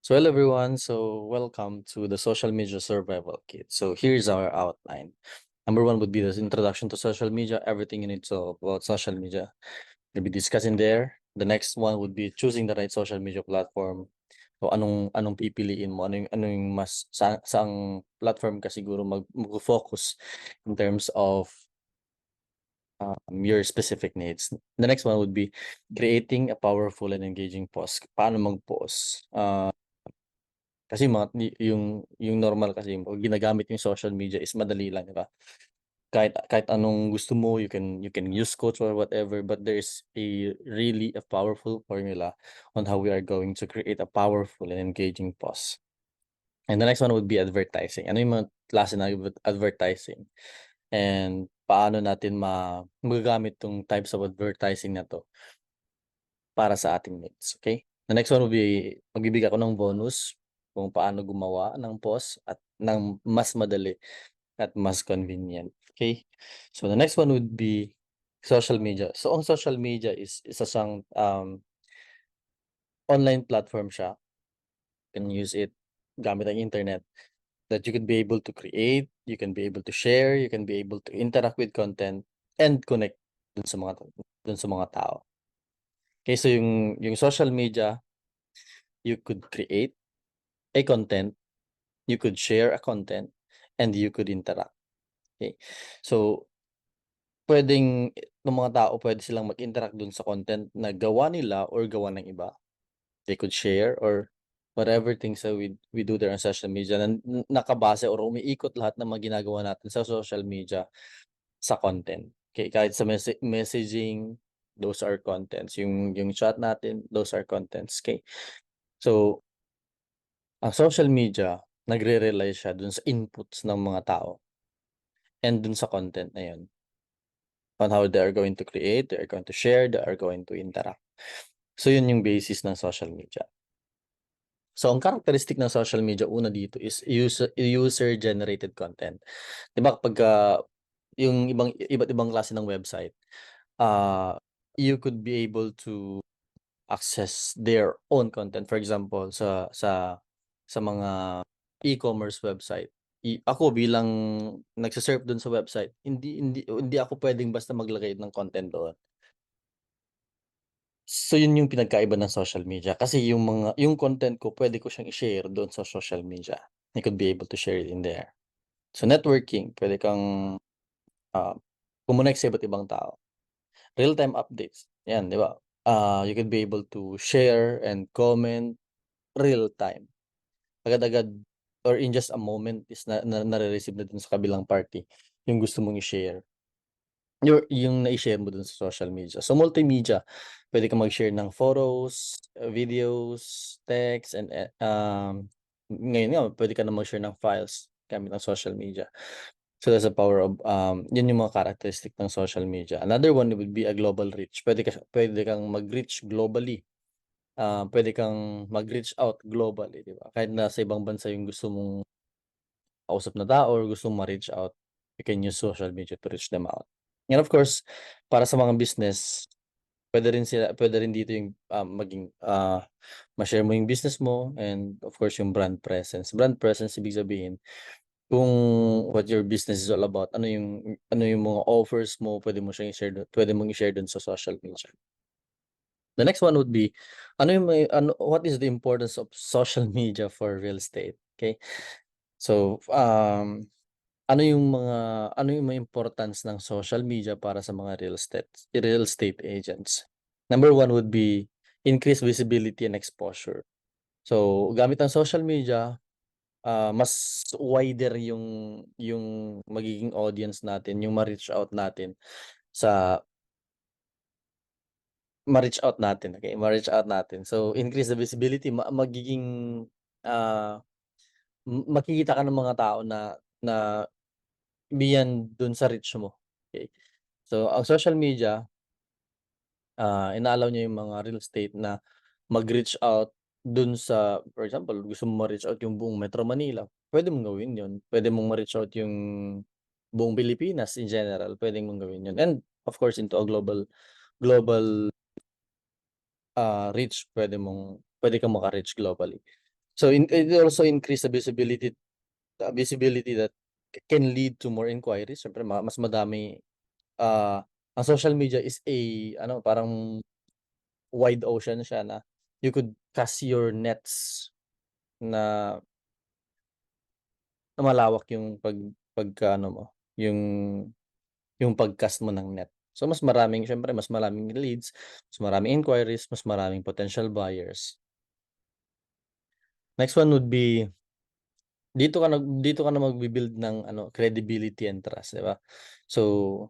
So hello everyone, so welcome to the social media survival kit. So here's our outline. Number one would be the introduction to social media, everything you need to know about social media. We'll be discussing there. The next one would be choosing the right social media platform. So anong pipiliin mo, ano yung mas saang platform ka siguro mag-focus in terms of your specific needs. The next one would be creating a powerful and engaging post. Paano mag-post? Kasi yung normal kasi 'pag ginagamit yung social media is madali lang, 'di ba? Kahit anong gusto mo, you can use quotes or whatever, but there's a powerful formula on how we are going to create a powerful and engaging post. And the next one would be advertising. Ano yung mga klase ng advertising and paano natin magagamit 'tong types of advertising na 'to para sa ating needs, okay? The next one will be magbibigay ako ng bonus kung paano gumawa ng post at ng mas madali at mas convenient, okay? So the next one would be social media. So ang social media is isa siyang online platform siya. You can use it gamit ang internet that you could be able to create, you can be able to share, you can be able to interact with content and connect dun sa mga tao. Okay, so yung social media, you could create a content, you could share a content, and you could interact. Okay. So, ng mga tao pwede silang mag-interact dun sa content na gawa nila or gawa ng iba. They could share or whatever things that we do there on social media na nakabase or umiikot lahat ng mga ginagawa natin sa social media sa content. Okay, kahit sa messaging, those are contents. Yung chat natin, those are contents. Okay. So, ang social media, nagre-rely siya dun sa inputs ng mga tao and dun sa content na yun. On how they are going to create, they are going to share, they are going to interact. So yun yung basis ng social media. So ang characteristic ng social media, una dito is user-generated content. 'Di ba kapagka yung iba't ibang klase ng website, you could be able to access their own content. For example, sa mga e-commerce website, ako bilang nagse-surf dun sa website, hindi ako puwedeng basta maglagay ng content doon. So yun yung pinagkaiba ng social media kasi yung content ko puwede ko siyang i-share doon sa social media. I could be able to share it in there. So networking, puwede kang, kumonect sa iba't ibang tao. Real-time updates, 'yan 'di ba? You could be able to share and comment real time. Agad-agad or in just a moment is nare-receive na dun sa kabilang party yung gusto mong i-share. Yung nai-share mo dun sa social media. So multimedia, puwede kang mag-share ng photos, videos, text, and, ngayon nga puwede ka na mag-share ng files gamit ang social media. So that's the power of, yun yung mga characteristic ng social media. Another one would be a global reach. Puwede kang mag-reach globally. Puwede kang mag-reach out globally, 'di ba? Kahit nasa ibang bansa yung gusto mong kausap na tao or gusto mong ma-reach out, you can use social media to reach them out. And of course, para sa mga business, puwede rin dito yung, ma-share mo yung business mo and of course yung brand presence. Brand presence ibig sabihin kung what your business is all about, ano yung mga offers mo, puwede mong i-share dun sa social media. The next one would be, what is the importance of social media for real estate? Okay. So, ano yung mga importance ng social media para sa mga real estate agents? Number one would be increase visibility and exposure. So, gamit ang social media, mas wider yung magiging audience natin, yung ma-reach out natin sa ma-reach out natin, okey, ma-reach out natin. So, increase the visibility magiging, ah, makikita ka ng mga tao na na beyond dun sa reach mo, okey. So, ang social media, ina-allow niya yung mga real estate na mag-reach out dun sa for example, gusto mo ma-reach out yung buong Metro Manila, puwede mong gawin yun. Puwede mong ma-reach out yung buong Pilipinas in general, puwede mong gawin yun. And of course into a global reach, puwede kang maka-reach globally. So it also increase the visibility that can lead to more inquiries. Siyempre mas madami, ang social media is ano, parang wide ocean siya na you could cast your nets na malawak yung pagka-ano mo, yung pag-cast mo ng net. So siyempre mas maraming leads, mas maraming inquiries, mas maraming potential buyers. Next one would be dito ka na magbi-build ng ano, credibility and trust, 'di ba? So,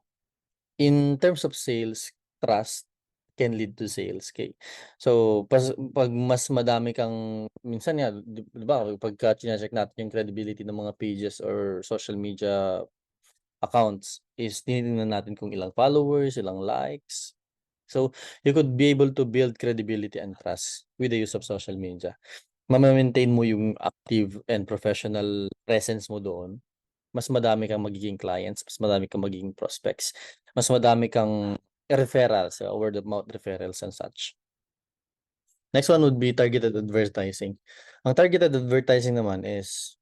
in terms of sales, trust can lead to sales, okay? So, 'pag mas madami kang minsan nga 'di ba pagka chine-check natin yung credibility ng mga pages or social media accounts is tinitingnan natin kung ilang followers, ilang likes. So, you could be able to build credibility and trust with the use of social media. Mama-maintain mo yung active and professional presence mo doon, mas madami kang magiging clients, mas madami kang magiging prospects, mas madami kang referrals, word of mouth referrals and such. Next one would be targeted advertising. Ang targeted advertising naman is,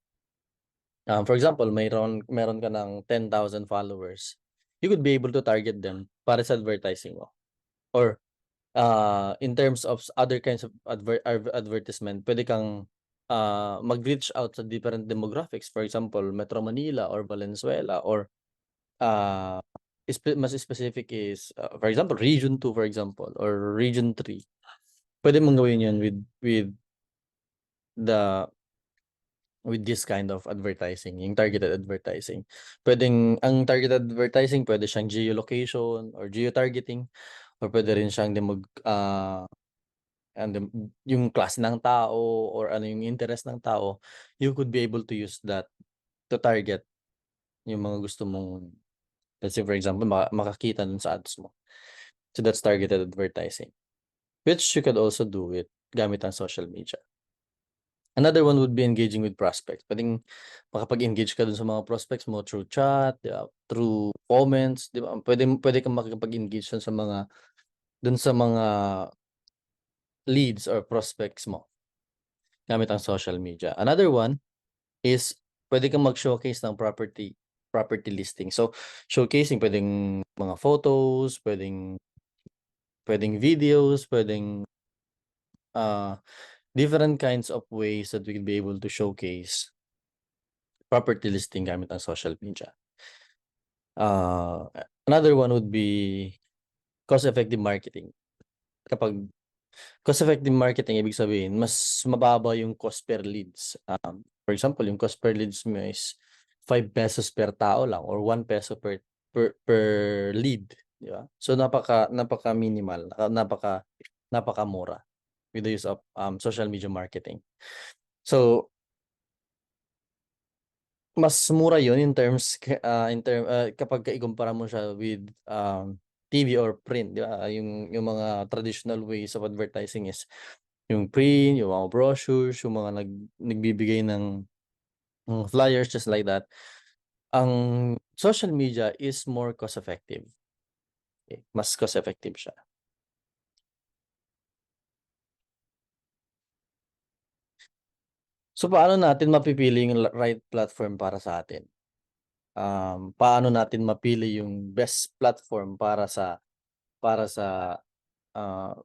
for example, meron ka ng 10,000 followers, you could be able to target them para sa advertising mo. Or, in terms of other kinds of advertisement, pwede kang, mag-reach out sa different demographics. For example, Metro Manila or Valenzuela or, ah, mas specific is, for example, Region 2 for example or Region 3. Pwede mong gawin 'yun the with this kind of advertising, yung targeted advertising. Ang targeted advertising pwede siyang geolocation or geo-targeting or pwede rin siyang and then yung klase ng tao or ano yung interest ng tao, you could be able to use that to target yung mga gusto mong, let's say for example, makakita dun sa ads mo. So that's targeted advertising, which you could also do with gamit ang social media. Another one would be engaging with prospects. Puwedeng makapag-engage ka dun sa mga prospects mo through chat, 'di ba, through comments, 'di ba? Puwede kang makikipag-engage dun sa mga leads or prospects mo gamit ang social media. Another one is puwede kang mag-showcase ng property listing. So, showcasing puwedeng mga photos, puwedeng videos, ah, different kinds of ways that we could be able to showcase property listing gamit ang social media. Another one would be cost-effective marketing. Kapag cost-effective marketing, ibig sabihin mas mababa yung cost per leads. For example, yung cost per leads mo is ₱5 per tao lang or ₱1 per lead, 'di ba? So napaka-minimal, napakamura with the use of, social media marketing. So mas mura yun kapagka ikumpara mo siya with, TV or print, 'di ba? Yung mga traditional ways of advertising is yung print, yung mga brochures, yung mga nagbibigay ng flyers just like that. Ang social media is more cost effective, okey, mas cost effective siya. So, paano natin mapipili yung right platform para sa atin? Paano natin mapili yung best platform para sa, ah,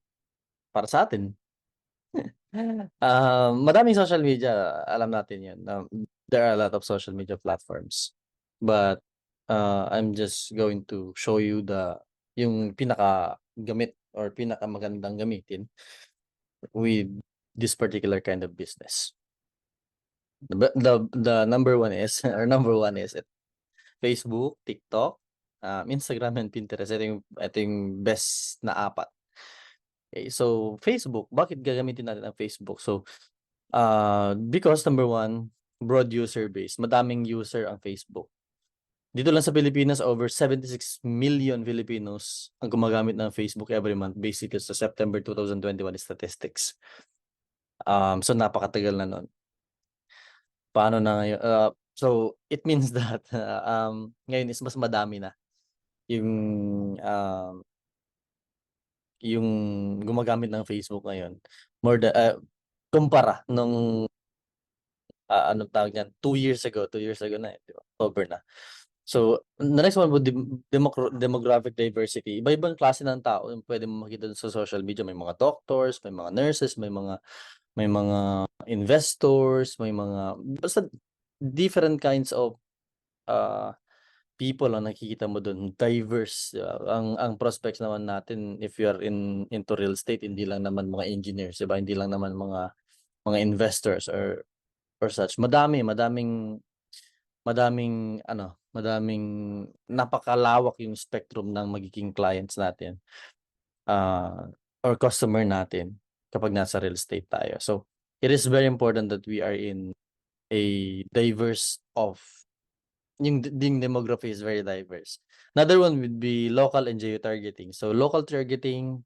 para sa atin? Madaming social media, alam natin 'yun, there are a lot of social media platforms. But, I'm just going to show you yung pinakagamit or pinakamagandang gamitin with this particular kind of business. The number one is or number one is Facebook, TikTok, Instagram, and Pinterest. Ito yung best na 4. Okay, so Facebook, bakit gagamitin natin ang Facebook? So, because number one, broad user base, madaming user ang Facebook. Dito lang sa Pilipinas, over 76 million Filipinos ang gumagamit ng Facebook every month basically sa September 2021 statistics. So napakatagal na nun. Paano na ngayon, so it means that, ngayon is mas madami na yung, yung gumagamit ng Facebook ngayon more kumpara nung anong tawag niyan, 2 years ago na, 'di ba, October na. So, the next one would demographic diversity. Iba-ibang klase ng tao yung puwede mong makita dun sa social media. May mga doctors, may mga nurses, may mga investors, may mga basta different kinds of, ah, people ang nakikita mo dun, diverse, ang prospects naman natin if you are into real estate hindi lang naman mga engineers, 'di ba? Hindi lang naman mga investors or such. Madaming madaming ano, madaming napakalawak yung spectrum ng magiging clients natin, ah, or customer natin kapag nasa real estate tayo. So, it is very important that we are in a diverse of yung demography is very diverse. Another one would be local and geo-targeting. So, local targeting,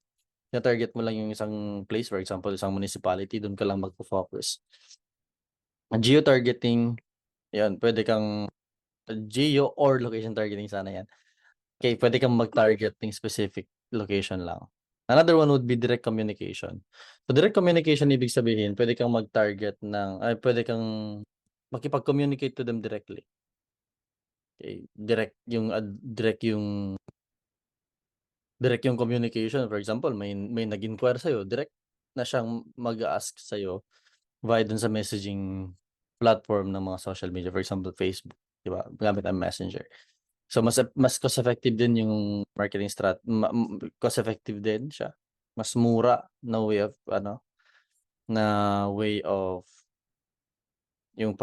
na-target mo lang yung isang place, for example, isang municipality, dun ka lang magfo-focus. Geo-targeting, 'yun, puwede kang geo or location targeting sana 'yan. Okay, puwede kang mag-target ng specific location lang. Another one would be direct communication. So, direct communication ibig sabihin puwede kang mag-target puwede kang makipag-communicate to them directly. Okay, direct yung communication. For example, may nag-inquire sa'yo, direct na siyang mag-a-ask sa'yo via dun sa messaging platform ng mga social media, for example, Facebook, 'di ba, gamit ang Messenger. So, mas cost effective din yung marketing cost effective din siya. Mas mura na way of yung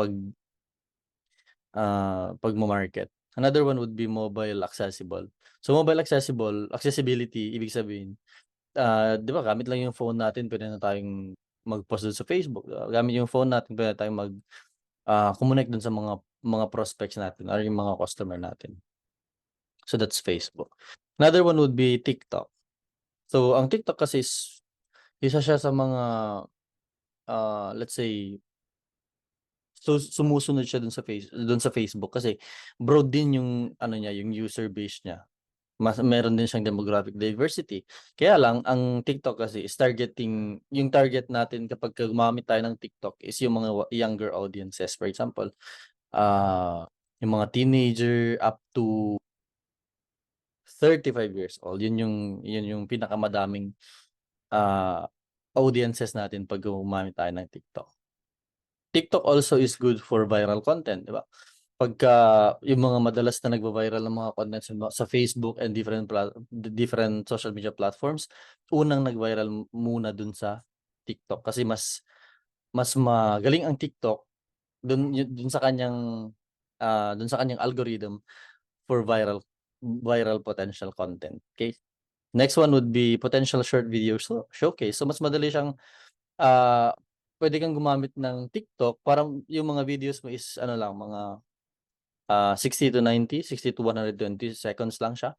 pagma-market. Another one would be mobile accessible. So, accessibility ibig sabihin, 'di ba gamit lang yung phone natin puwede na tayong mag-post dun sa Facebook, gamit yung phone natin puwede na tayong connect dun sa mga prospects natin or yung mga customer natin. So, that's Facebook. Another one would be TikTok. So, ang TikTok kasi is isa siya sa mga, let's say, sumusunod siya dun sa Facebook kasi broad din yung ano niya, yung user base niya. Meron din siyang demographic diversity. Kaya lang ang TikTok kasi is yung target natin kapagka gumamit tayo ng TikTok is yung mga younger audiences. For example, yung mga teenager up to 35 years old. Yun yung pinakamadaming, audiences natin 'pag gumamit tayo ng TikTok. TikTok also is good for viral content, 'di ba? Pagka yung mga madalas na nagva-viral na mga content sa Facebook and different social media platforms, unang nag-viral muna dun sa TikTok kasi mas mas magaling ang TikTok dun sa kanyang algorithm for viral potential content, okay? Next one would be potential short video showcase. So, mas madali siyang, ah, puwede kang gumamit ng TikTok parang yung mga videos mo is ano lang mga, 60 to 120 seconds lang siya.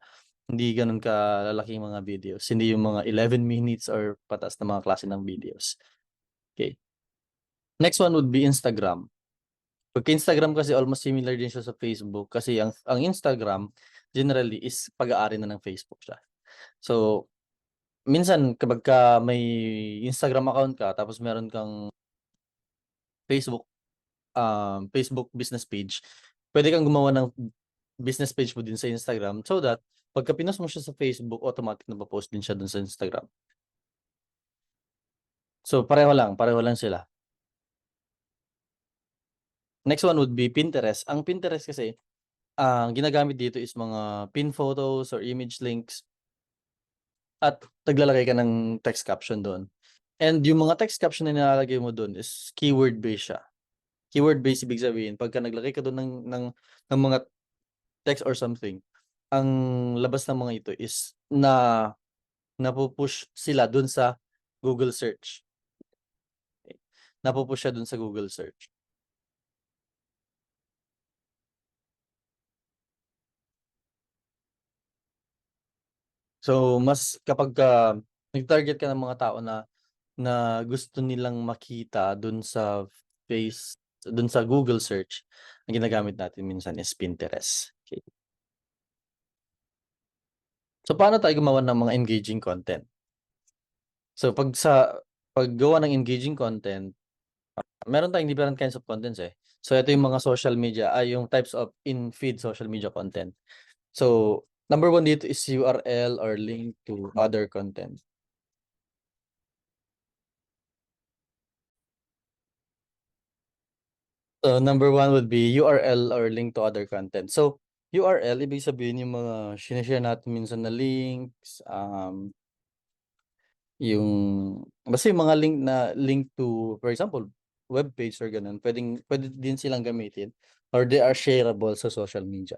Hindi gano'n kalalaking mga videos, hindi yung mga 11 minutes or pataas na mga klase ng videos, okey. Next one would be Instagram. Pagka-Instagram kasi almost similar din siya sa Facebook kasi ang Instagram generally is pag-aari na ng Facebook siya. So, minsan kapagka may Instagram account ka tapos meron kang Facebook, Facebook business page, puwede kang gumawa ng business page mo din sa Instagram so that pagka pinost mo siya sa Facebook, automatic na post din siya dun sa Instagram. So, pareho lang sila. Next one would be Pinterest. Ang Pinterest kasi, ang ginagamit dito is mga pin photos or image links at naglalagay ka ng text caption dun. And yung mga text caption na nilalagay mo dun is keyword based siya. Keyword based ibig sabihin pagka naglagay ka dun ng mga text or something, ang labas ng mga ito is napu-push sila dun sa Google search. Napu-push siya dun sa Google search. So, mas kapagka nag-target ka ng mga tao na na gusto nilang makita dun sa Google search, ang ginagamit natin minsan is Pinterest, okey. So, paano tayo gumawa ng mga engaging content? So, paggawa ng engaging content, Meron tayong different kinds of contents, eh. So, ito yung mga social media, yung types of in-feed social media content. So, number 1 dito is URL or link to other content. So, number 1 would be URL or link to other content. So, URL ibig sabihin yung mga shine-share natin minsan na links, yung basta yung mga link to, for example, webpage or gano'n, puwede din silang gamitin or they are shareable sa social media.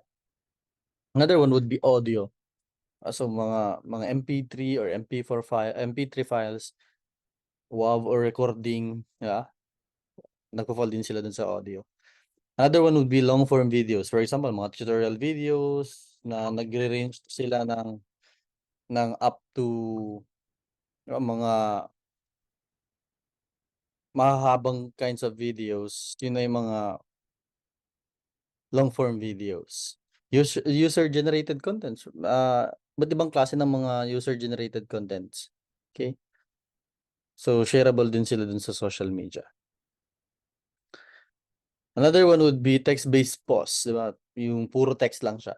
Another one would be audio. So, mga MP3 or MP3 files, WAV or recording, 'di ba? Nagfa-fall din sila dun sa audio. Another one would be long form videos. For example, mga tutorial videos na nagre-range sila ng up to mga mahahabang kinds of videos, yun na yung mga long form videos. User-generated contents, iba't ibang klase ng mga user-generated contents, okey? So, shareable din sila dun sa social media. Another one would be text-based posts, 'di ba? Yung puro text lang siya.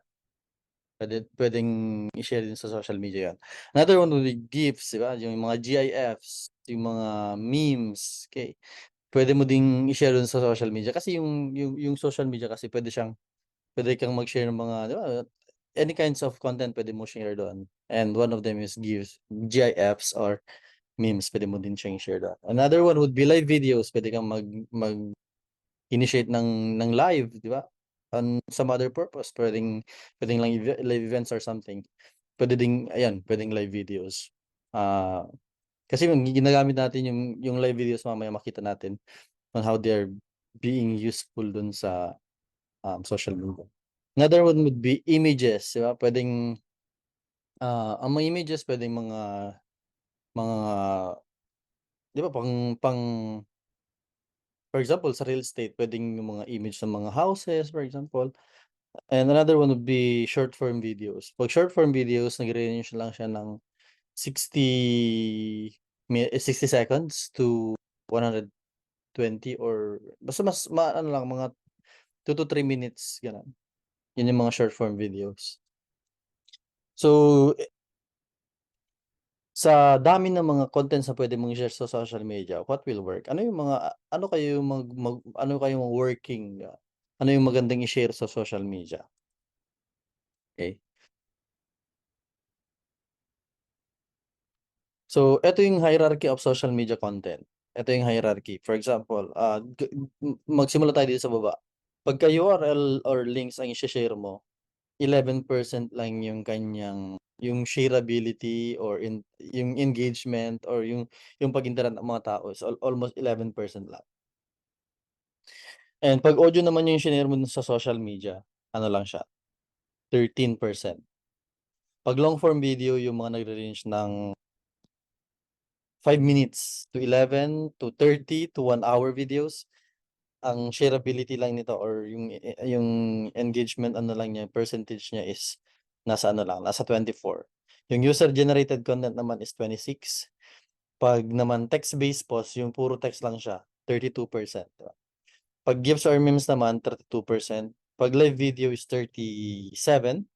Puwedeng i-share din sa social media 'yan. Another one would be GIFs, 'di ba? Yung mga GIFs, yung mga memes, okey. Puwede mo ding i-share dun sa social media kasi yung social media kasi puwede kang mag-share ng mga 'di ba, any kinds of content puwede mo share doon. And one of them is GIFs or memes, puwede mo din siyang i-share doon. Another one would be live videos, puwede kang mag-initiate ng live, 'di ba? On some other purpose, puwedeng lang live events or something. Puwede ding ayan, puwedeng live videos. Ah, kasi ginagamit natin yung live videos mamaya makita natin on how they're being useful dun sa, social media. Another one would be images, 'di ba? Puwedeng, ang mga images puwedeng mga 'di ba pang pang for example, sa real estate puwedeng yung mga image ng mga houses, for example. And another one would be short form videos. 'Pag short form videos, nagre-range lang siya ng 60 seconds to 120 or basta mas maano lang mga 2 to 3 minutes gano'n. Yun yung mga short form videos. So, sa dami ng mga contents na puwede mong i-share sa social media, what will work? Ano kayo yung ano kayong working, ano yung magandang i-share sa social media, okey? So, eto yung hierarchy of social media content. Eto yung hierarchy. For example, magsimula tayo dito sa baba. Pagka URL or links ang ishe-share mo, 11% lang yung shareability or yung engagement or yung pag-interact ng mga tao is almost 11% lang. And 'pag audio naman yung shinare mo dun sa social media, ano lang siya, 13%. 'Pag long form video yung mga nagre-range ng 5 minutes to 11 to 30 to 1 hour videos, ang shareability lang nito or yung engagement ano lang niya, percentage niya is nasa ano lang, nasa 24. Yung user-generated content naman is 26. 'Pag naman text-based post, yung puro text lang siya, 32%, 'di ba? 'Pag GIFs or memes naman, 32%. 'Pag live video is 37.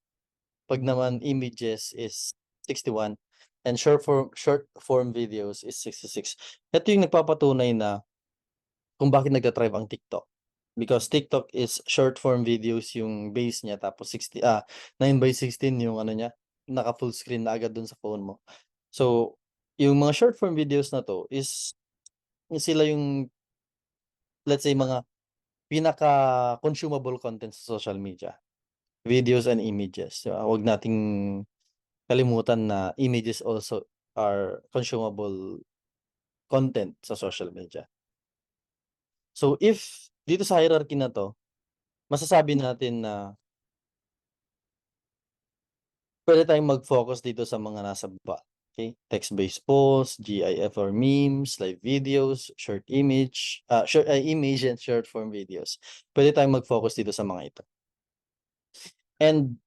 'Pag naman images is 61 and short form videos is 66. Ito yung nagpapatunay na kung bakit nagta-thrive ang TikTok. Because TikTok is short form videos yung base niya tapos 9/16 yung ano niya, naka full screen na agad dun sa phone mo. So, yung mga short form videos na 'to is sila yung let's say mga pinaka-consumable content sa social media, videos and images, 'di ba? Huwag nating kalimutan na images also are consumable content sa social media. So, if dito sa hierarchy na 'to, masasabi natin na puwede tayong mag-focus dito sa mga nasa baba, okey? Text-based posts, GIF or memes, live videos, image and short form videos. Puwede tayong mag-focus dito sa mga ito. And,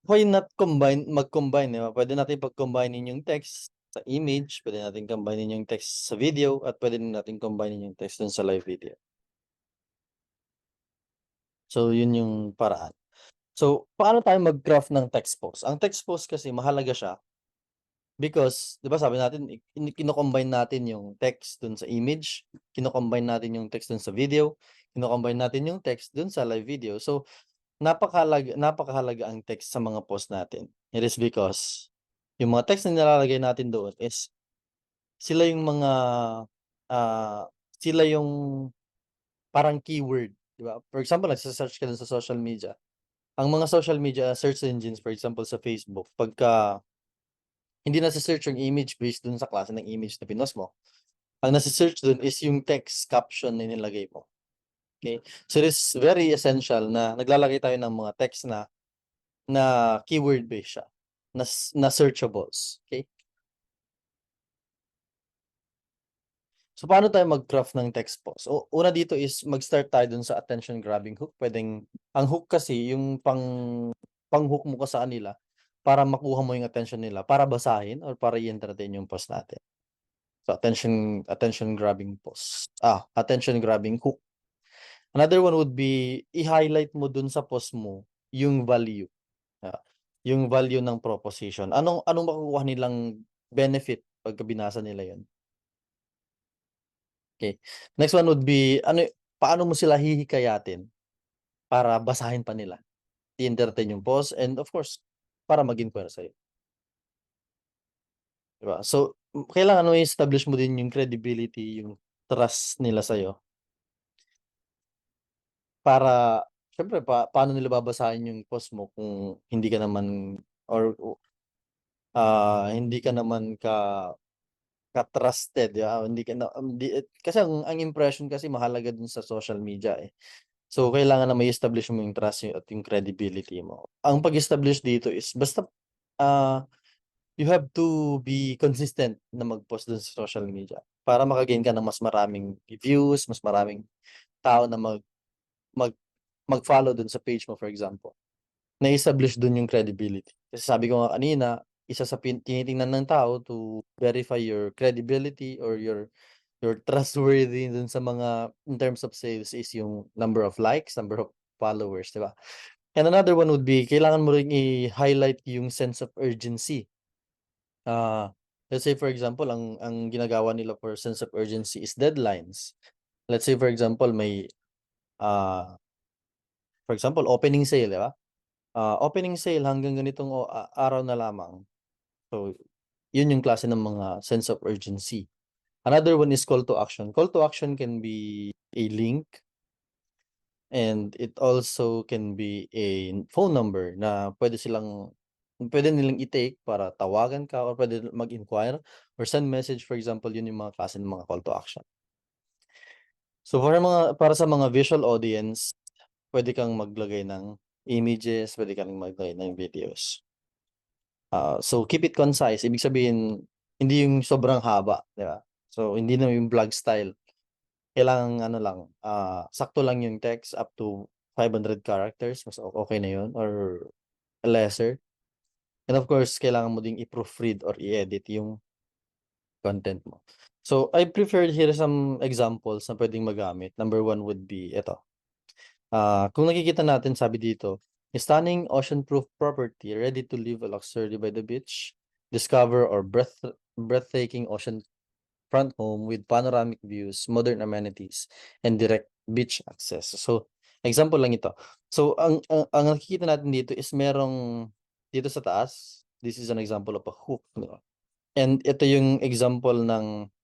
why not mag-combine, 'di ba? Puwede natin pag-combinein yung text sa image, pwede natin combinein yung text sa video, at pwede din natin combinein yung text dun sa live video. So, yun yung paraan. So, paano tayo mag-craft ng text post? Ang text post kasi mahalaga siya because 'di ba sabi natin kino-combine natin yung text dun sa image, kino-combine natin yung text dun sa video, kino-combine natin yung text dun sa live video. So, napakahalaga ang text sa mga post natin. It is because yung mga text na nilalagay natin doon is sila yung mga, sila yung parang keyword, 'di ba? For example, nagse-search ka dun sa social media. Ang mga social media search engines, for example sa Facebook, pagka hindi nase-search yung image based dun sa klase ng image na pinost mo, ang nase-search dun is yung text caption na nilagay mo, okey? So, it is very essential na naglalagay tayo ng mga text na keyword based siya, na searchables, okey? So, paano tayo mag-craft ng text post? Una dito is mag-start tayo dun sa attention grabbing hook. Ang hook kasi yung pang-hook mo ka sa kanila para makuha mo yung attention nila, para basahin or para i-entertain yung post natin. So, attention grabbing post. Attention grabbing hook. Another one would be i-highlight mo dun sa post mo yung value, yung value ng proposition. Anong makukuha nilang benefit pagka binasa nila yun? Okay. Next one would be paano mo sila hihikayatin para basahin pa nila, i-entertain yung post, and of course, para mag-inquire sa'yo, 'di ba? So, kailangan mo i-establish mo din yung credibility, yung trust nila sa'yo para siyempre paano nila babasahin yung post mo kung hindi ka naman or, hindi ka naman ka-trusted, 'di ba? Hindi ka na hindi kasi ang impression kasi mahalaga dun sa social media, eh. So, kailangan na mai-establish mo yung trust at yung credibility mo. Ang pag-establish dito is basta, ah, you have to be consistent na mag-post dun sa social media para maka-gain ka ng mas maraming views, mas maraming tao na mag mag-follow dun sa page mo, for example. Na-establish dun yung credibility. Kasi sabi ko nga kanina, isa sa tinitingnan ng tao to verify your credibility or your trustworthy dun sa mga in terms of sales is yung number of likes, number of followers, 'di ba? And another one would be kailangan mo ring i-highlight yung sense of urgency. Let's say for example ang ginagawa nila for sense of urgency is deadlines. Let's say for example ah, for example opening sale, 'di ba? Opening sale hanggang ganitong araw na lamang. So, yun yung klase ng mga sense of urgency. Another one is call to action. Call to action can be a link, and it also can be a phone number na pwede nilang i-take para tawagan ka or pwede mag-inquire or send message, for example, yun yung mga klase ng mga call to action. So, para sa mga visual audience, pwede kang maglagay ng images, pwede kang maglagay ng videos. So keep it concise, ibig sabihin hindi yung sobrang haba, 'di ba? So hindi na yung vlog style. Kailangang ano lang, sakto lang yung text up to 500 characters, mas okey na yun or lesser. And of course, kailangan mo ding i-proofread or i-edit yung content mo. So, I prefer here some examples na puwedeng magamit. Number one would be eto, kung nakikita natin sabi dito, "Stunning ocean-proof property ready to live luxury by the beach. Discover or breathtaking ocean front home with panoramic views, modern amenities, and direct beach access." So, example lang ito. So, ang nakikita natin dito is merong dito sa taas, this is an example of a hook, 'di ba? And ito yung example ng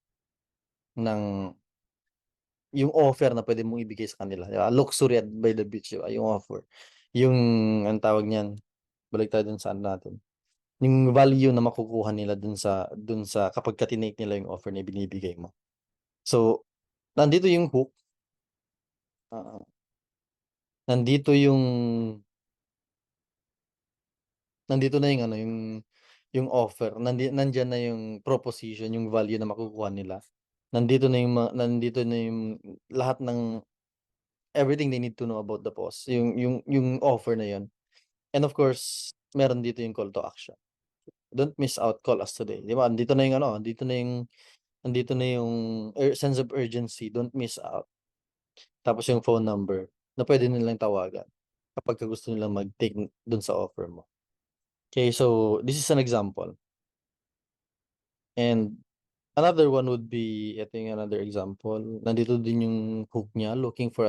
yung offer na puwede mong ibigay sa kanila, 'di ba? Luxury at by the beach, 'di ba, yung offer. Yung anong tawag niyan, balik tayo dun sa ano natin, yung value na makukuha nila dun sa kapagka tinake nila yung offer na ibinibigay mo. So, nandito yung hook, oo. Nandito yung nandito na yung ano, yung offer, nandiyan na yung proposition, yung value na makukuha nila. Nandito na yung lahat ng everything they need to know about the post, yung offer na yun. And of course, meron dito yung call to action. don't miss out, call us today. 'Di ba andito na yung ano, andito na yung sense of urgency, don't miss out. Tapos yung phone number na pwede nilang tawagan kapagka gusto nilang mag-take dun sa offer mo. Okay, so this is an example. And another one would be, ito yung another example, nandito din yung hook niya, looking for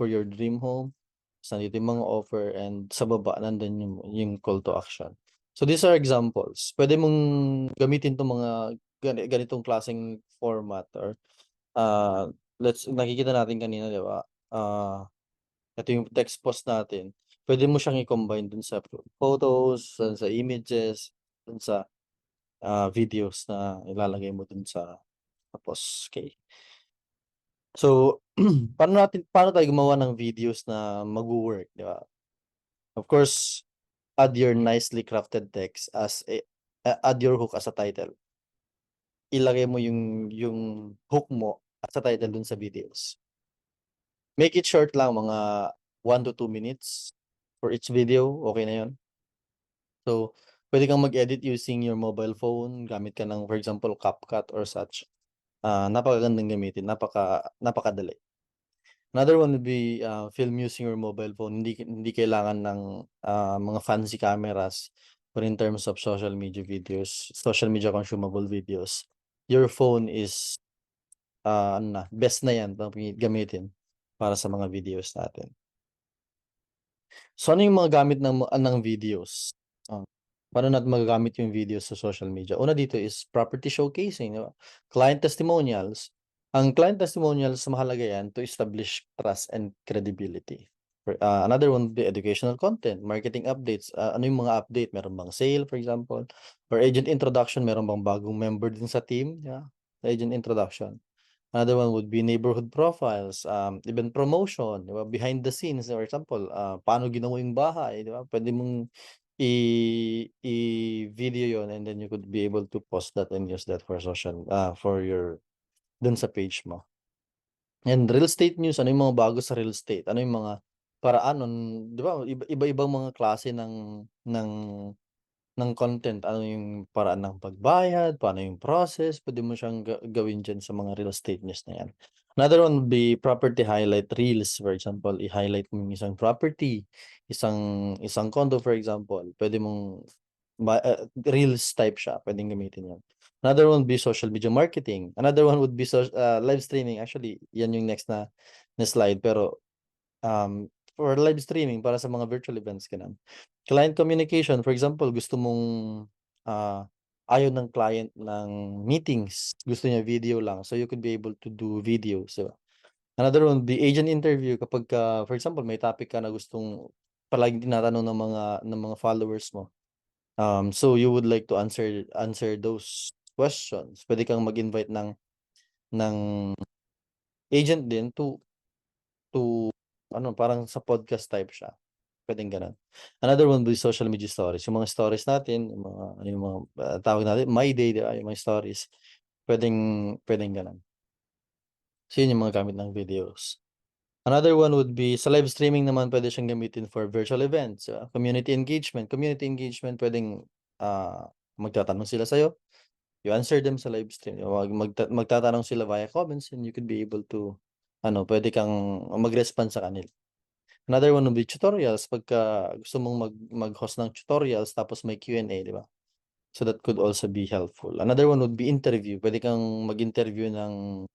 your dream home. So, nandito yung mga offer and sa baba nandun yung call to action. So these are examples. Pwede mong gamitin 'tong mga ganitong klaseng format or nakikita natin kanina, 'di ba? Ito yung text post natin. Pwede mo siyang i-combine dun sa photos, dun sa images, dun sa videos na ilalagay mo dun sa post, okey. So, paano tayo gumawa ng videos na magwo-work, 'di ba? Of course, add your nicely crafted text add your hook as a title. Ilagay mo yung hook mo as a title dun sa videos. Make it short lang, mga 1 to 2 minutes for each video, okey na yun. So, pwede kang mag-edit using your mobile phone, gamit ka ng for example CapCut or such. Napakagandang gamitin, napakadali. Another one would be, film using your mobile phone. Hindi kailangan ng, mga fancy cameras, but in terms of social media videos, social media consumable videos, your phone is, ano na, best na yan gamitin para sa mga videos natin. So, ano yung mga gamit ng videos? Paano natin magagamit yung videos sa social media? Una dito is property showcasing, 'di ba? Client testimonials. Ang client testimonials, mahalaga yan to establish trust and credibility. Another one would be educational content, marketing updates. Ano yung mga update? Meron bang sale, for example? Or agent introduction, meron bang bagong member din sa team? Yeah, agent introduction. Another one would be neighborhood profiles, event promotion, 'di ba? Behind the scenes, for example, paano ginawa yung bahay, 'di ba? Pwede mong i-video yon and then you could be able to post that and use that for your dun sa page mo. And real estate news, ano yung mga bago sa real estate? Ano yung mga paraan nun, 'di ba iba-ibang mga klase ng content, ano yung paraan ng pagbayad, paano yung process, pwede mo siyang gawin diyan sa mga real estate news na yan. Another one would be property highlight reels, for example, i-highlight mo yung isang property, isang condo for example, pwede mong reels type siya, pwedeng gamitin yan. Another one would be social media marketing. Another one would be live streaming. Actually, yan yung next na slide, pero for live streaming para sa mga virtual events, gano'n. Client communication, for example, gusto mong, ayaw ng client ng meetings, gusto niya video lang, so you could be able to do videos, di ba? Another one, the agent interview kapagka for example, may topic ka na gustong palaging tinatanong ng mga followers mo. So you would like to answer those questions. Puwede kang mag-invite ng agent din to ano, parang sa podcast type siya, puwedeng gano'n. Another one will be social media stories, yung mga stories natin, yung mga tawag natin My Day, 'di ba, yung mga stories, puwedeng gano'n. So yun yung mga gamit ng videos. Another one would be sa live streaming naman, puwede siyang gamitin for virtual events, community engagement. Community engagement puwedeng, magtatanong sila sa'yo, you answer them sa live stream, magtatanong sila via comments and you could be able to ano, puwede kang mag-respond sa kanila. Another one would be tutorials, pagka gusto mong mag-host ng tutorials tapos may Q&A, 'di ba? So that could also be helpful. Another one would be interview, puwede kang mag-interview ng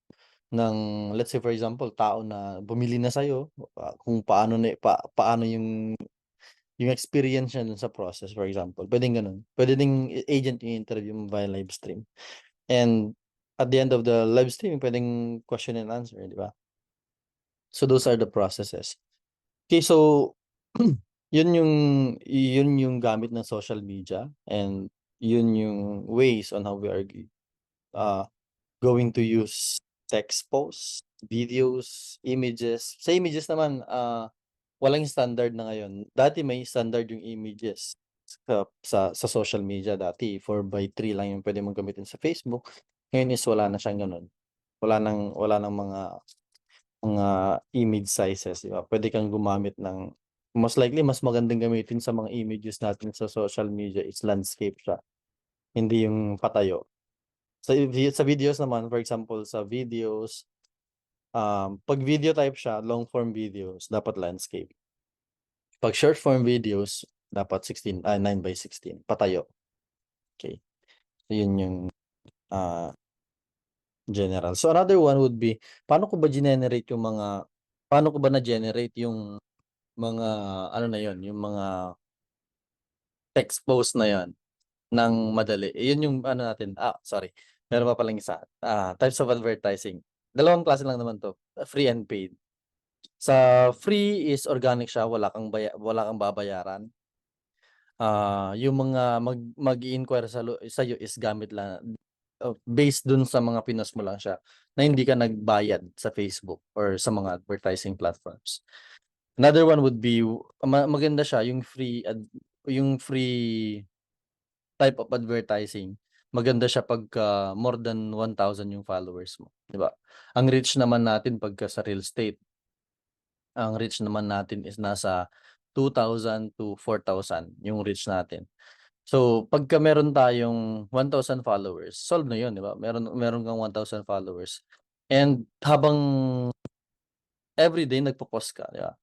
let's say for example, tao na bumili na sa'yo, kung paano yung experience niya dun sa process, for example, puwedeng gano'n. Puwede ding agent yung interview mo via live stream. And at the end of the live stream, puwedeng question and answer, 'di ba? So those are the processes. Okay, so yun yung gamit ng social media and yun yung ways on how we are uh, going to use text posts, videos, images. Sa images naman, walang standard na ngayon. Dati may standard yung images sa social media. Dati 4:3 lang yung pwede mong gamitin sa Facebook. Ngayon is wala na siyang gano'n. Wala ng mga image sizes, 'di ba? Puwede kang gumamit ng most likely mas magandang gamitin sa mga images natin sa social media is landscape siya. hindi yung patayo. Sa videos naman, for example, sa videos, 'pag video type siya, long form videos, dapat landscape. 'Pag short form videos, dapat 9:16, patayo. Okay. So yun yung, ah, general. So another one would be, paano ko ba na-generate yung mga ano na yun, yung mga text post na yun ng madali? Yun yung ano natin, sorry, meron pa palang isa, types of advertising. Dalawang klase lang naman 'to, free and paid. Sa free is organic siya, wala kang babayaran. Yung mga mag-i-inquire sa'yo is gamit lang, based dun sa mga pinost mo lang siya, na hindi ka nagbayad sa Facebook or sa mga advertising platforms. Another one would be, maganda siya yung free type of advertising. Maganda siya pagka more than 1,000 yung followers mo, 'di ba? Ang reach naman natin pagka sa real estate, ang reach naman natin is nasa 2,000 to 4,000 yung reach natin. So, pagka meron tayong 1,000 followers, solve na 'yun, 'di ba? Meron kang 1,000 followers, and habang everyday nagpo-post ka, 'di ba?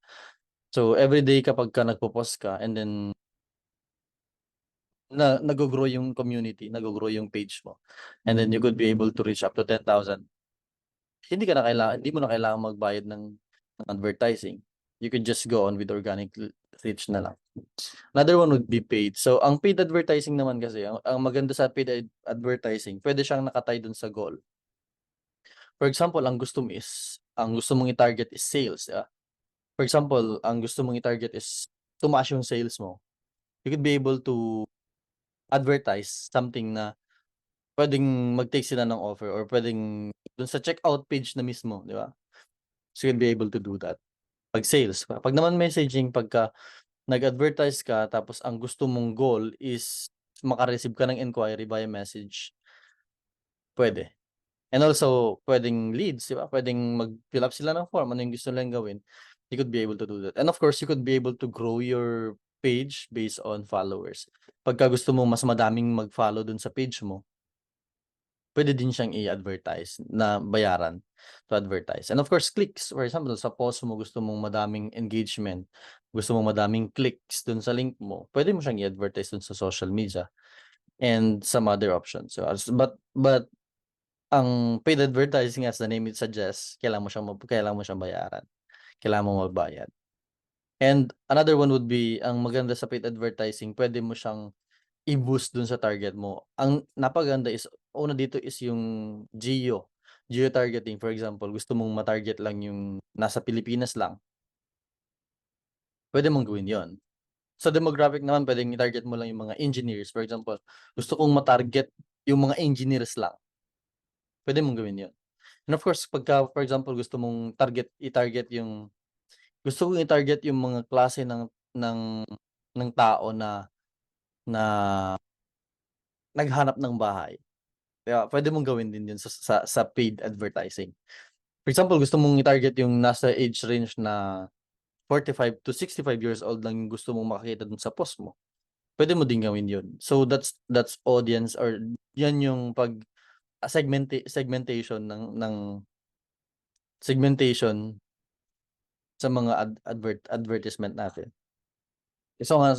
So, everyday kapagka nagpo-post ka, and then naggo-grow yung community, naggo-grow yung page mo, and then you could be able to reach up to 10,000. Hindi mo na kailangang magbayad ng advertising. You could just go on with organic reach na lang. Another one would be paid. So, ang paid advertising naman kasi, ang maganda sa paid advertising, pwede siyang naka-tie dun sa goal. For example, ang gusto mong i-target is sales, di ba? For example, ang gusto mong i-target is tumaas yung sales mo. You could be able to advertise something na puwedeng mag-take sila ng offer, or puwedeng dun sa checkout page na mismo, di ba? So, you'll be able to do that. 'Pag sales, 'pag naman messaging, pagka nag-advertise ka tapos ang gusto mong goal is maka-receive ka ng inquiry via message, puwede. And also puwedeng leads, 'di ba? Puwedeng mag-fill up sila ng form, ano yung gusto nilang gawin, you could be able to do that. And of course, you could be able to grow your page based on followers. Pagka gusto mo mas madaming mag-follow dun sa page mo, puwede din siyang i-advertise na bayaran to advertise. And of course, clicks. For example, sa post mo gusto mong madaming engagement, gusto mong madaming clicks dun sa link mo, puwede mo siyang i-advertise dun sa social media and some other options. So, but ang paid advertising, as the name it suggests, kailangan mo siyang bayaran, kailangan mo magbayad. And another one would be, ang maganda sa paid advertising, puwede mo siyang i-boost dun sa target mo. Ang napakaganda is, una dito is yung geo-targeting. For example, gusto mong ma-target lang yung nasa Pilipinas lang, puwede mong gawin yon. Sa demographic naman, puwedeng i-target mo lang yung mga engineers. For example, gusto kong ma-target yung mga engineers lang, puwede mong gawin yon. And of course, pagka for example gusto kong i-target yung mga klase ng ng tao na na naghahanap ng bahay, kaya puwede mong gawin din yun sa paid advertising. For example, gusto mong i-target yung nasa age range na 45 to 65 years old lang yung gusto mong makakita dun sa post mo, puwede mo din gawin yun. So that's audience, or yan yung segmentation sa mga advertisement natin. So nga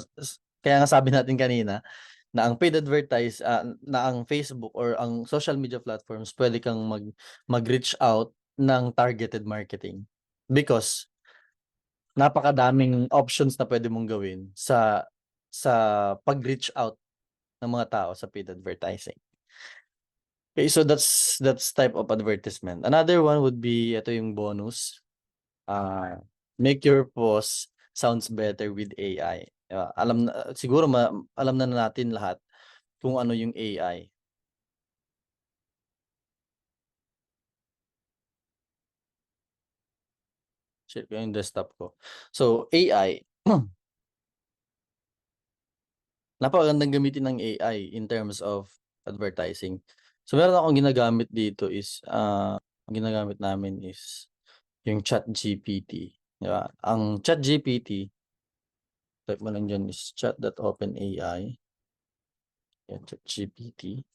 kaya nga sabi natin kanina na ang Facebook or ang social media platforms, puwede kang mag-reach out ng targeted marketing, because napakadaming options na puwede mong gawin sa pag-reach out ng mga tao sa paid advertising. Okay, so that's type of advertisement. Another one would be, ito yung bonus, make your post sounds better with AI. Siguro alam na natin lahat kung ano yung AI. Share ko yung desktop ko. So, AI, napakagandang gamitin ng AI in terms of advertising. So, meron akong ginagamit dito is, ang ginagamit namin is yung ChatGPT, 'di ba? Ang ChatGPT, type mo lang diyan is chat.openai. Yan, ChatGPT.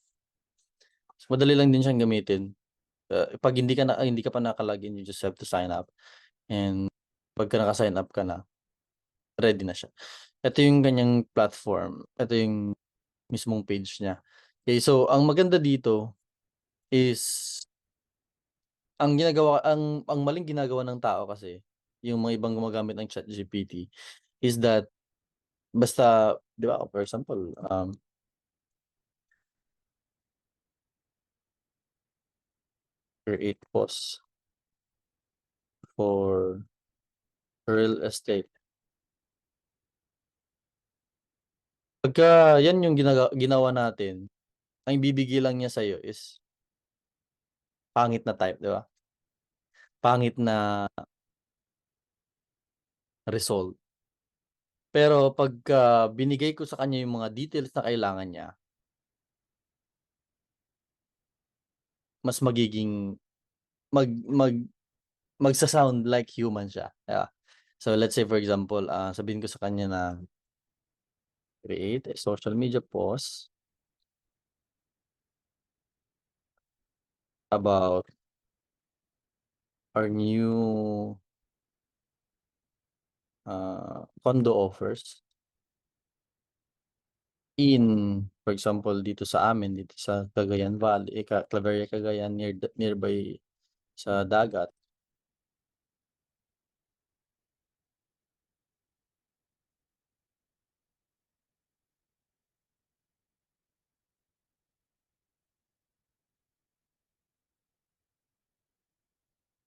Madali lang din siyang gamitin. 'Pag hindi ka pa naka-login, you just have to sign up and pagka naka-sign up ka na, ready na siya. Ito yung kanyang platform, ito yung mismong page niya. Okay, so ang maganda dito is ang maling ginagawa ng tao kasi, yung mga ibang gumagamit ng ChatGPT is that basta 'di ba, for example, create post for real estate. Pagka yan yung ginawa natin, ang ibibigay lang niya sa'yo is pangit na type, 'di ba? Pangit na result. Pero pagka binigay ko sa kanya yung mga details na kailangan niya, mas magiging mag mag magsa-sound like human siya, 'di ba? So, let's say for example, sabihin ko sa kanya na, "Create a social media post about our new, condo offers in" for example, dito sa amin, dito sa Cagayan Valley, Claveria, Cagayan, nearby sa dagat.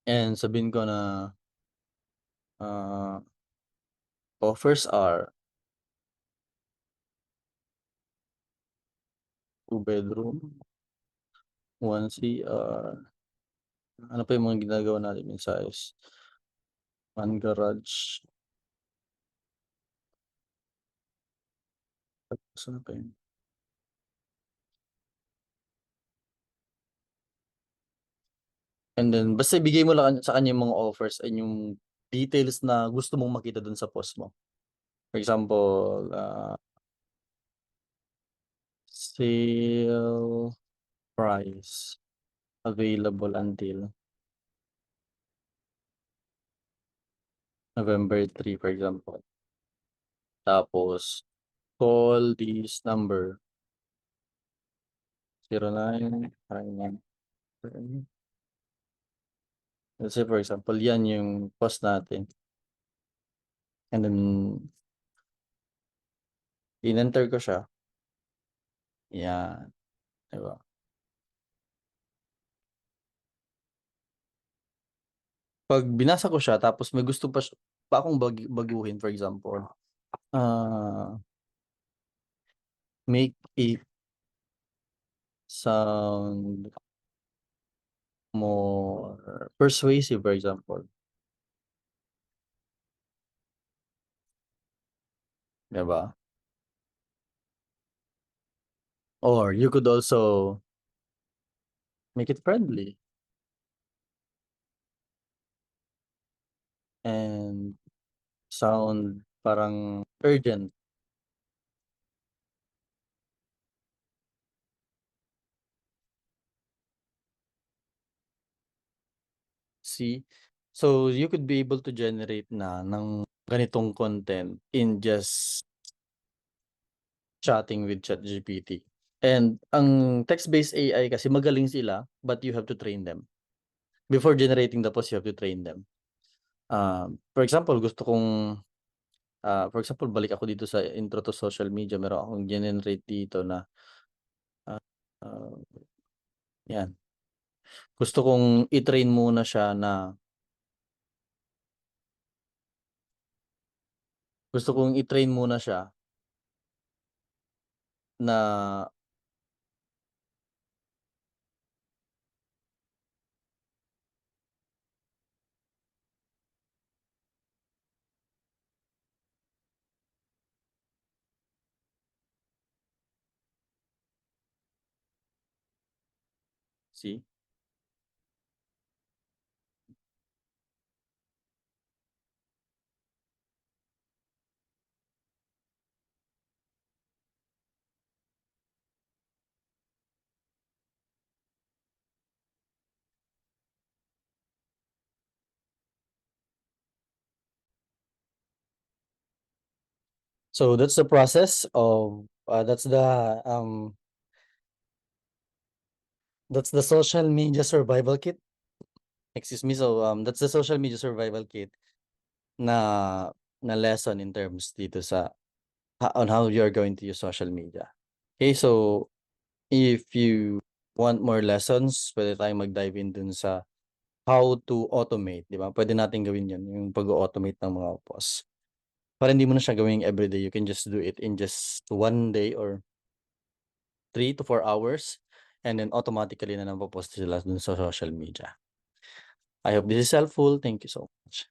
And sabihin ko na, ah, offers are 2 bedroom, 1 CR, ano pa yung mga ginagawa natin yung size, 1 garage, tapos ano pa yun? And then basta ibigay mo lang sa kanya yung mga offers and yung details na gusto mong makita dun sa post mo. For example, sale price available until November 3, for example. Tapos call this number 09. Let's say for example, yan yung post natin. And then in-enter ko siya, yan, 'di ba? 'Pag binasa ko siya tapos may gusto pa akong baguhin, for example, ah, make it sound more persuasive, for example, 'di ba? Or you could also make it friendly and sound parang urgent. See? So, you could be able to generate na ng ganitong content in just chatting with ChatGPT. And ang text-based AI kasi magaling sila, but you have to train them. Before generating the post, you have to train them. For example, for example, balik ako dito sa intro to social media, meron akong generate dito na, ah, ah, 'yan. Gusto kong i-train muna siya na gusto kong i-train muna siya na see? So that's the process of that's the social media survival kit. Excuse me. So that's the social media survival kit na na lesson in terms dito sa on how you are going to use social media. Okay, so if you want more lessons, pwede tayong mag-dive in dun sa how to automate, 'di ba? Pwede natin gawin 'yun, yung pag-o-automate ng mga posts. Para hindi mo na siya gawing everyday, you can just do it in just 1 day or 3 to 4 hours, and then automatically na napo-post sila dun sa social media. I hope this is helpful. Thank you so much.